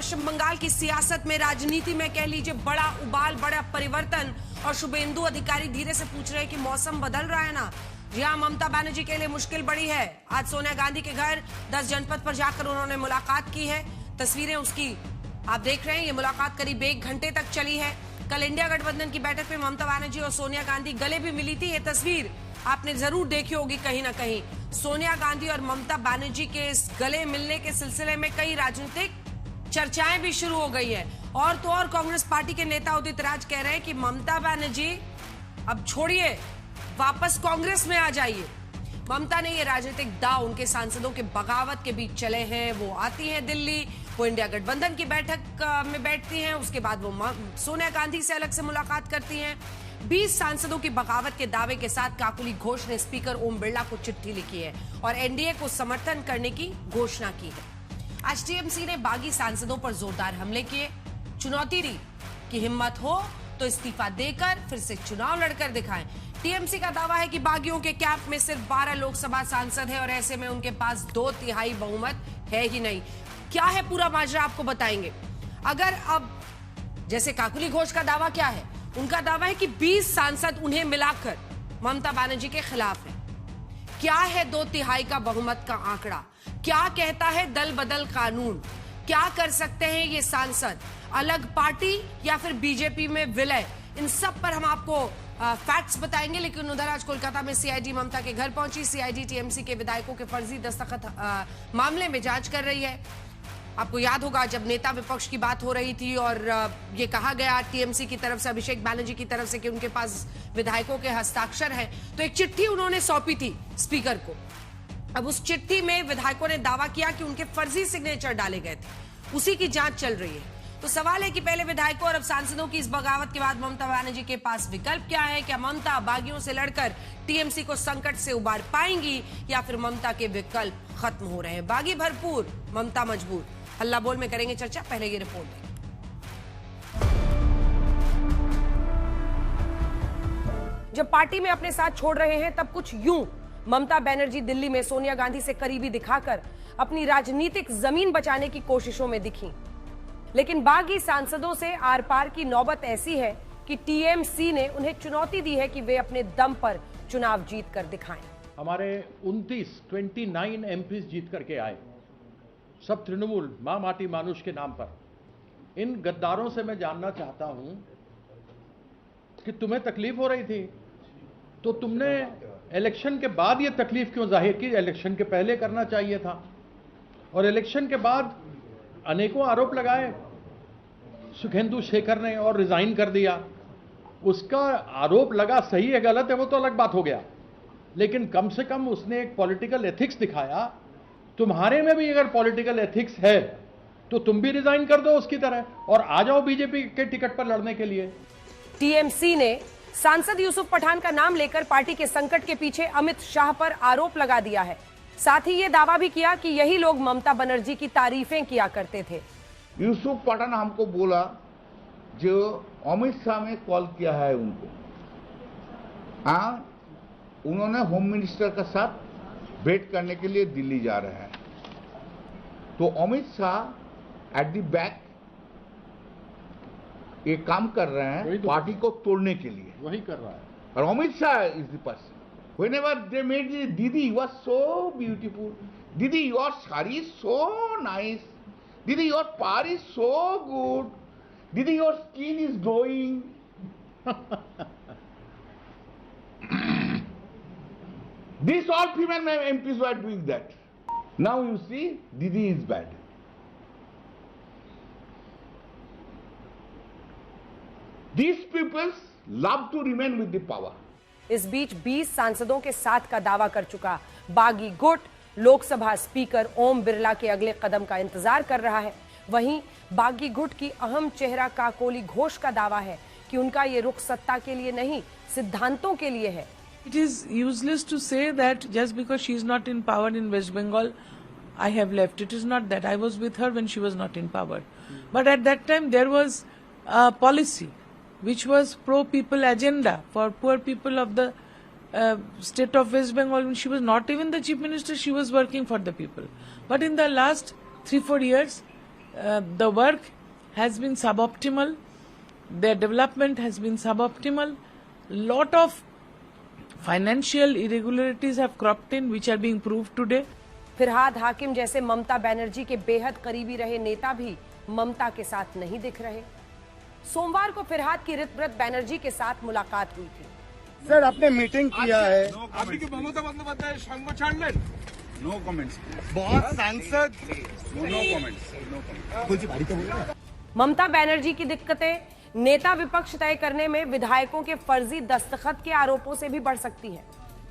पश्चिम बंगाल की सियासत में, राजनीति में कह लीजिए बड़ा उबाल, बड़ा परिवर्तन। और शुभेंदु अधिकारी धीरे से पूछ रहे हैं कि मौसम बदल रहा है ना। जी हाँ, ममता बनर्जी के लिए मुश्किल बड़ी है। आज सोनिया गांधी के घर 10 जनपद पर जाकर उन्होंने मुलाकात की है। तस्वीरें उसकी आप देख रहे हैं। ये मुलाकात करीब 1 घंटे तक चली है। कल इंडिया गठबंधन की बैठक में ममता बनर्जी और सोनिया गांधी गले भी मिली थी। ये तस्वीर आपने जरूर देखी होगी कहीं ना कहीं। सोनिया गांधी और ममता बनर्जी के इस गले मिलने के सिलसिले में कई राजनीतिक चर्चाएं भी शुरू हो गई है। और तो और कांग्रेस पार्टी के नेता उदित राज कह रहे हैं कि ममता बनर्जी अब छोड़िए, वापस कांग्रेस में आ जाइए। ममता ने ये राजनीतिक दांव उनके सांसदों के बगावत के बीच चले हैं। वो आती हैं दिल्ली, वो इंडिया गठबंधन की बैठक में बैठती हैं, उसके बाद वो सोनिया गांधी से अलग से मुलाकात करती हैं। 20 सांसदों की बगावत के दावे के साथ काकुली घोष ने स्पीकर ओम बिरला को चिट्ठी लिखी है और एनडीए को समर्थन करने की घोषणा की है। आज टीएमसी ने बागी सांसदों पर जोरदार हमले किए, चुनौती दी कि हिम्मत हो तो इस्तीफा देकर फिर से चुनाव लड़कर दिखाएं। टीएमसी का दावा है कि बागियों के कैंप में सिर्फ 12 लोकसभा सांसद हैं और ऐसे में उनके पास 2/3 बहुमत है ही नहीं। क्या है पूरा माजरा आपको बताएंगे। अगर अब जैसे काकुली घोष का दावा क्या है, उनका दावा है कि 20 सांसद उन्हें मिलाकर ममता बनर्जी के खिलाफ है। क्या है 2/3 का बहुमत का आंकड़ा, क्या कहता है दल बदल कानून, क्या कर सकते हैं ये सांसद, अलग पार्टी या फिर बीजेपी में विलय, इन सब पर हम आपको फैक्ट्स बताएंगे। लेकिन उधर आज कोलकाता में सीआईडी ममता के घर पहुंची। सीआईडी टीएमसी के विधायकों के फर्जी दस्तखत मामले में जांच कर रही है। आपको याद होगा जब नेता विपक्ष की बात हो रही थी और ये कहा गया टीएमसी की तरफ से, अभिषेक बैनर्जी की तरफ से, कि उनके पास विधायकों के हस्ताक्षर हैं, तो एक चिट्ठी उन्होंने सौंपी थी स्पीकर को। अब उस चिट्ठी में विधायकों ने दावा किया कि उनके फर्जी सिग्नेचर डाले गए थे, उसी की जांच चल रही है। तो सवाल है कि पहले विधायकों और अब सांसदों की इस बगावत के बाद ममता बनर्जी के पास विकल्प क्या है। क्या ममता बागियों से लड़कर टीएमसी को संकट से उबार पाएंगी या फिर ममता के विकल्प खत्म हो रहे हैं। बागी भरपूर, ममता मजबूर। हल्ला बोल में करेंगे चर्चा, पहले ये रिपोर्ट दें। जब पार्टी में अपने साथ छोड़ रहे हैं तब कुछ यूं ममता बनर्जी दिल्ली में सोनिया गांधी से करीबी दिखाकर अपनी राजनीतिक जमीन बचाने की कोशिशों में दिखी। लेकिन बागी सांसदों से आर पार की नौबत ऐसी है कि टीएमसी ने उन्हें चुनौती दी है कि वे अपने दम पर चुनाव जीत कर दिखाएं। हमारे 29 एमपीज जीत करके आए, सब तृणमूल, मां माटी मानुष के नाम पर। इन गद्दारों से मैं जानना चाहता हूं कि तुम्हें तकलीफ हो रही थी तो तुमने इलेक्शन के बाद ये तकलीफ क्यों जाहिर की? इलेक्शन के पहले करना चाहिए था। और इलेक्शन के बाद अनेकों आरोप लगाए सुखेंदु शेखर ने और रिजाइन कर दिया। उसका आरोप लगा, सही है गलत है वो तो अलग बात हो गया, लेकिन कम से कम उसने एक पॉलिटिकल एथिक्स दिखाया। तुम्हारे में भी अगर पॉलिटिकल एथिक्स है तो तुम भी रिजाइन कर दो उसकी तरह और आ जाओ बीजेपी के टिकट पर लड़ने के लिए। टीएमसी ने सांसद यूसुफ पठान का नाम लेकर पार्टी के संकट के पीछे अमित शाह पर आरोप लगा दिया है। साथ ही ये दावा भी किया कि यही लोग ममता बनर्जी की तारीफें किया करते थे। यूसुफ पठान हमको बोला जो अमित शाह ने कॉल किया है उनको, उन्होंने होम मिनिस्टर के साथ भेंट करने के लिए दिल्ली जा रहे हैं। तो Amit Shah at the back ये काम कर रहे हैं तो पार्टी को तोड़ने के लिए, वही कर रहा है। और Amit Shah is the person. Whenever they made the Didi, you are so beautiful. Didi, your sari is so nice. Didi, your par is so good. Didi, your skin is glowing. These all female MPs were doing that. Now you see, Didi is bad. These people love to remain with the power. इस बीच 20 सांसदों के साथ का दावा कर चुका बागी गुट लोकसभा स्पीकर ओम बिरला के अगले कदम का इंतजार कर रहा है। वहीं बागी गुट की अहम चेहरा काकोली घोष का दावा है कि उनका ये रुख सत्ता के लिए नहीं, सिद्धांतों के लिए है। It is useless to say that just because she is not in power in West Bengal, I have left. It is not that. I was with her when she was not in power. But at that time there was a policy which was pro-people agenda for poor people of the state of West Bengal. When she was not even the chief minister, she was working for the people. But in the last 3-4 years, the work has been suboptimal, their development has been suboptimal, lot of financial irregularities have cropped in which are being proved today. Firhad हाकिम जैसे ममता बनर्जी के बेहद करीबी रहे नेता भी ममता के साथ नहीं दिख रहे। सोमवार को फिरहाद की ऋतव्रत बनर्जी के साथ मुलाकात हुई थी। सर आपने मीटिंग किया है, আপনি কি মমতা বন্দ্যোপাধ্যায়ের সঙ্গ ছাড়লেন? नो कमेंट्स, बहुत सांसद नो कमेंट्स। ममता बनर्जी की दिक्कतें नेता विपक्ष तय करने में विधायकों के फर्जी दस्तखत के आरोपों से भी बढ़ सकती है।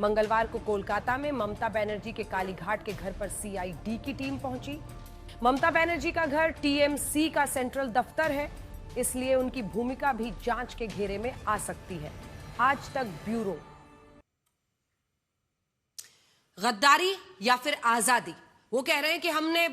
मंगलवार को कोलकाता में ममता बनर्जी के कालीघाट के घर पर सीआईडी की टीम पहुंची। ममता बनर्जी का घर टीएमसी का सेंट्रल दफ्तर है, इसलिए उनकी भूमिका भी जांच के घेरे में आ सकती है। आज तक ब्यूरो। गद्दारी या फिर आजादी, वो कह रहे हैं कि हमने,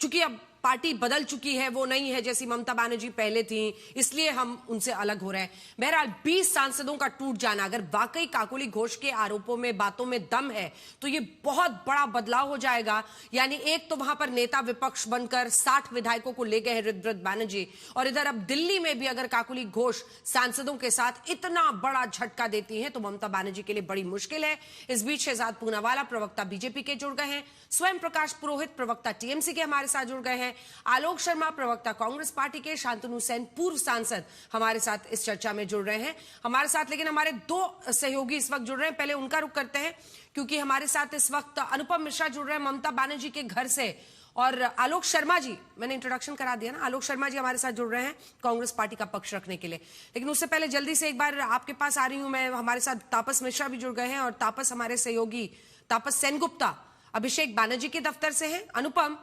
चूंकि अब पार्टी बदल चुकी है, वो नहीं है जैसी ममता बनर्जी पहले थी, इसलिए हम उनसे अलग हो रहे हैं। बहरहाल 20 सांसदों का टूट जाना, अगर वाकई काकोली घोष के आरोपों में, बातों में दम है, तो ये बहुत बड़ा बदलाव हो जाएगा। यानी एक तो वहां पर नेता विपक्ष बनकर 60 विधायकों को ले गए हैं ऋतव्रत बनर्जी, और इधर अब दिल्ली में भी अगर काकोली घोष सांसदों के साथ इतना बड़ा झटका देती है तो ममता बनर्जी के लिए बड़ी मुश्किल है। इस बीच शहजाद पूनावाला प्रवक्ता बीजेपी के जुड़ गए हैं, स्वयं प्रकाश पुरोहित प्रवक्ता टीएमसी के हमारे साथ जुड़ गए हैं, आलोक शर्मा प्रवक्ता कांग्रेस पार्टी के, शांतनु सेन पूर्व सांसद हमारे साथ इस चर्चा में जुड़ रहे हैं हमारे साथ। लेकिन हमारे दो सहयोगी इस वक्त जुड़ रहे हैं, पहले उनका रुख करते हैं क्योंकि हमारे साथ इस वक्त अनुपम मिश्रा जुड़ रहे हैं ममता बनर्जी के घर से, और आलोक शर्मा जी, मैंने इंट्रोडक्शन करा दिया ना, आलोक शर्मा जी हमारे साथ जुड़ रहे हैं कांग्रेस पार्टी का पक्ष रखने के लिए। लेकिन उससे पहले जल्दी से एक बार आपके पास आ रही हूं मैं, हमारे साथ तापस मिश्रा भी जुड़ गए हैं, और तापस हमारे सहयोगी तापस सेनगुप्ता अभिषेक बनर्जी के दफ्तर से हैं। अनुपम,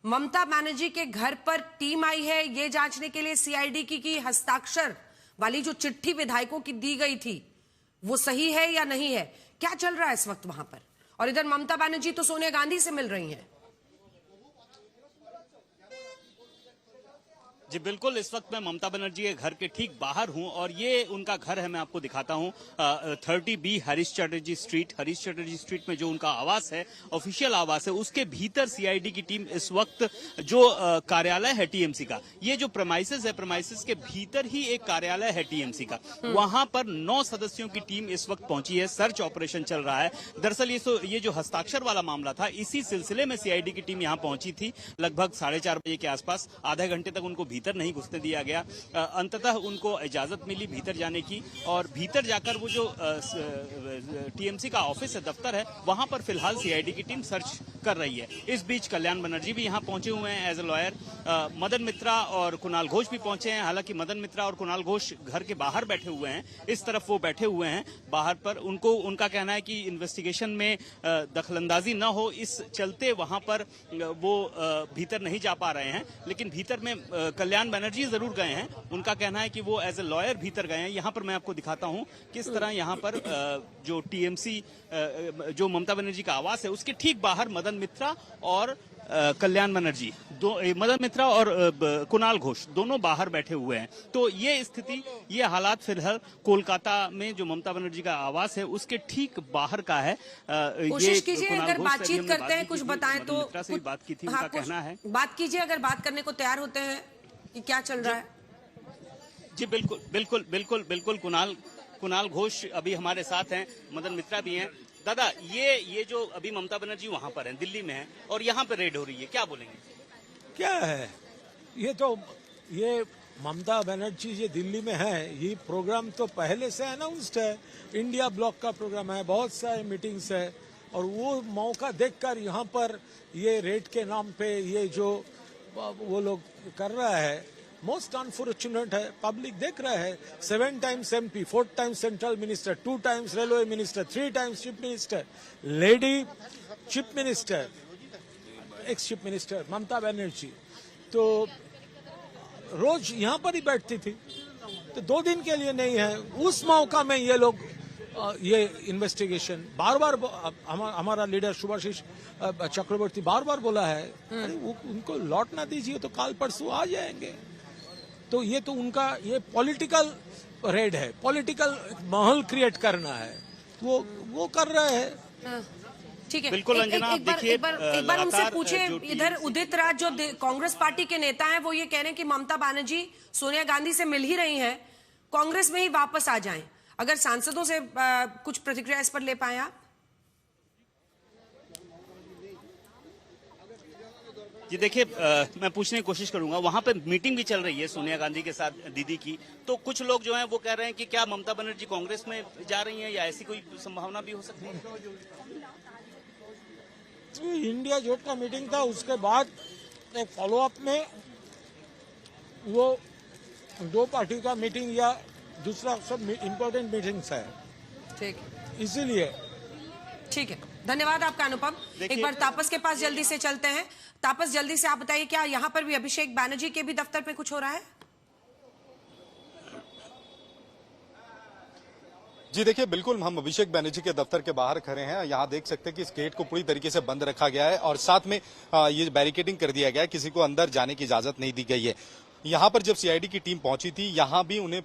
ममता बनर्जी के घर पर टीम आई है ये जांचने के लिए सीआईडी की हस्ताक्षर वाली जो चिट्ठी विधायकों की दी गई थी वो सही है या नहीं है, क्या चल रहा है इस वक्त वहां पर? और इधर ममता बनर्जी तो सोनिया गांधी से मिल रही हैं। जी बिल्कुल, इस वक्त मैं ममता बनर्जी के घर के ठीक बाहर हूं और ये उनका घर है, मैं आपको दिखाता हूं। 30B हरीश चटर्जी स्ट्रीट में जो उनका आवास है, ऑफिशियल आवास है, उसके भीतर सीआईडी की टीम इस वक्त, जो कार्यालय है टीएमसी का, ये जो प्रेमाइसेस है, प्रेमाइसेस के भीतर ही एक कार्यालय है टीएमसी का, वहां पर 9 सदस्यों की टीम इस वक्त पहुंची है। सर्च ऑपरेशन चल रहा है। दरअसल ये जो हस्ताक्षर वाला मामला था, इसी सिलसिले में सीआईडी की टीम यहां पहुंची थी लगभग 4:30 बजे के आसपास। आधे घंटे तक उनको भीतर नहीं घुसने दिया गया। अंततः उनको इजाजत मिली भीतर जाने की, और भीतर जाकर वो जो टीएमसी का ऑफिस है, दफ्तर है, वहां पर फिलहाल सीआईडी की टीम सर्च कर रही है। इस बीच कल्याण बनर्जी भी यहां पहुंचे हुए हैं एज ए लॉयर। मदन मित्रा और कुणाल घोष भी पहुंचे हैं। हालांकि मदन मित्रा और कुणाल घोष घर के बाहर बैठे हुए हैं, इस तरफ वो बैठे हुए हैं बाहर पर। उनका कहना है कि इन्वेस्टिगेशन में दखलंदाजी न हो, इस चलते वहां पर वो भीतर नहीं जा पा रहे हैं। लेकिन भीतर में कल्याण बनर्जी जरूर गए हैं। उनका कहना है कि वो एज ए लॉयर भीतर गए हैं। यहां पर मैं आपको दिखाता हूं किस तरह यहां पर जो टीएमसी, जो ममता बनर्जी का आवास है, उसके ठीक बाहर मदन मित्रा और कल्याण बनर्जी, मदन मित्रा और कुणाल घोष दोनों बाहर बैठे हुए हैं। तो ये स्थिति, ये हालात फिलहाल कोलकाता में जो ममता बनर्जी का आवास है उसके ठीक बाहर का है। कोशिश कीजिए अगर बातचीत करते हैं, कुछ बताएं तो। से बात की थी, उनका कहना है। बात कीजिए अगर बात करने को तैयार होते हैं कि क्या चल रहा है। जी बिल्कुल कुणाल घोष अभी हमारे साथ हैं, मदन मित्रा भी हैं। दादा, ये जो अभी ममता बनर्जी वहां पर है, दिल्ली में है, और यहाँ पर रेड हो रही है, क्या बोलेंगे? क्या है ये ममता बनर्जी ये दिल्ली में है, ये प्रोग्राम तो पहले से अनाउंस्ड है। इंडिया ब्लॉक का प्रोग्राम है, बहुत सारे मीटिंग्स है, और वो मौका देखकर यहाँ पर ये रेड के नाम पे ये जो वो लोग कर रहा है, मोस्ट अनफॉर्चुनेट है। पब्लिक देख रहा है। 7 times MP, 4 times central minister, 2 times railway minister, 3 times chief minister, lady chief minister, ex chief minister Mamata Banerjee तो रोज यहाँ पर ही बैठती थी। तो 2 दिन के लिए नहीं है, उस मौका में ये लोग ये इन्वेस्टिगेशन बार बार, हमारा लीडर सुभाषिष चक्रवर्ती बार बार बोला है, अरे उनको लौट ना दीजिए तो काल परसों आ जाएंगे। तो ये तो उनका ये पॉलिटिकल रेड है, पॉलिटिकल माहौल क्रिएट करना है, वो कर रहे हैं। ठीक है, बिल्कुल अंजना, आप देखिए एक बार उनसे लगातार पूछे, जो इधर उदित राज जो कांग्रेस पार्टी के नेता हैं वो ये कह रहे हैं कि ममता बनर्जी सोनिया गांधी से मिल ही रही हैं, कांग्रेस में ही वापस आ जाएं। अगर सांसदों से कुछ प्रतिक्रिया इस पर ले पाए आप? जी देखिए, मैं पूछने की कोशिश करूंगा, वहां पे मीटिंग भी चल रही है सोनिया गांधी के साथ दीदी की, तो कुछ लोग जो हैं वो कह रहे हैं कि क्या ममता बनर्जी कांग्रेस में जा रही हैं या ऐसी कोई संभावना भी हो सकती है? इंडिया जोट का मीटिंग था, उसके बाद एक फॉलोअप में वो 2 पार्टी का मीटिंग या दूसरा सब इम्पोर्टेंट मीटिंग्स है, ठीक, इसीलिए। ठीक है, धन्यवाद आपका अनुपम। एक बार तापस के पास जल्दी से चलते हैं। तापस, जल्दी से आप बताइए, क्या यहाँ पर भी अभिषेक बैनर्जी के भी दफ्तर पे कुछ हो रहा है? जी देखिए, बिल्कुल हम अभिषेक बैनर्जी के दफ्तर के बाहर खड़े हैं। यहाँ देख सकते हैं कि इस गेट को पूरी तरीके से बंद रखा गया है और साथ में ये बैरिकेडिंग कर दिया गया है, किसी को अंदर जाने की इजाजत नहीं दी गई है। यहाँ पर जब सीआईडी की टीम पहुंची थी, यहाँ भी उन्हें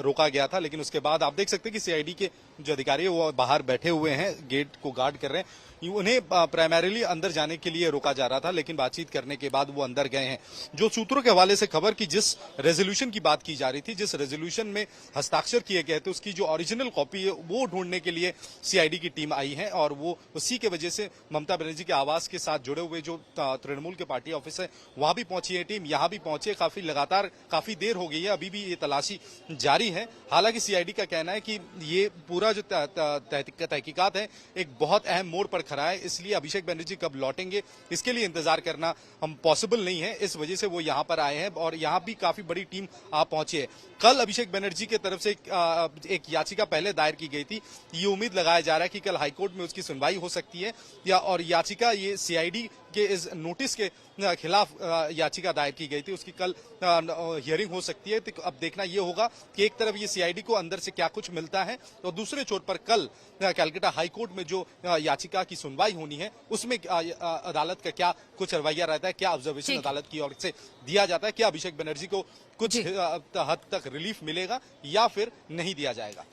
रोका गया था, लेकिन उसके बाद आप देख सकते हैं कि सीआईडी के जो अधिकारी है वो बाहर बैठे हुए हैं, गेट को गार्ड कर रहे हैं। उन्हें प्राइमरीली अंदर जाने के लिए रोका जा रहा था, लेकिन बातचीत करने के बाद वो अंदर गए हैं। जो सूत्रों के हवाले से खबर की जिस रेजोल्यूशन की बात की जा रही थी, जिस रेजोल्यूशन में हस्ताक्षर किए गए थे, उसकी जो ओरिजिनल कॉपी है वो ढूंढने के लिए सीआईडी की टीम आई है और वो उसी के वजह से ममता बनर्जी के आवास के साथ जुड़े हुए जो तृणमूल के पार्टी ऑफिस है वहां भी पहुंची है टीम, यहाँ भी पहुंची है। काफी देर हो गई है, अभी भी ये तलाशी जारी है। हालांकि सीआईडी का कहना है कि ये पूरा जो तहकीकात है एक बहुत अहम मोड़ पर खड़ा है, इसलिए अभिषेक बनर्जी कब लौटेंगे इसके लिए इंतजार करना हम पॉसिबल नहीं है। इस वजह से वो यहाँ पर आए हैं और यहाँ भी काफी बड़ी टीम आ पहुंची है। कल अभिषेक बनर्जी की तरफ से एक याचिका पहले दायर की गई थी। ये उम्मीद लगाया जा रहा है कि कल हाईकोर्ट में उसकी सुनवाई हो सकती है और याचिका ये सीआईडी के इस नोटिस के खिलाफ याचिका दायर की गई थी, उसकी कल हियरिंग हो सकती है। तो अब देखना यह होगा कि एक तरफ ये सीआईडी को अंदर से क्या कुछ मिलता है और दूसरे छोर पर कल कलकत्ता हाईकोर्ट में जो याचिका की सुनवाई होनी है उसमें अदालत का क्या कुछ रवैया रहता है, क्या ऑब्जर्वेशन अदालत की ओर से दिया जाता है, क्या अभिषेक बनर्जी को कुछ हद तक रिलीफ मिलेगा या फिर नहीं दिया जाएगा।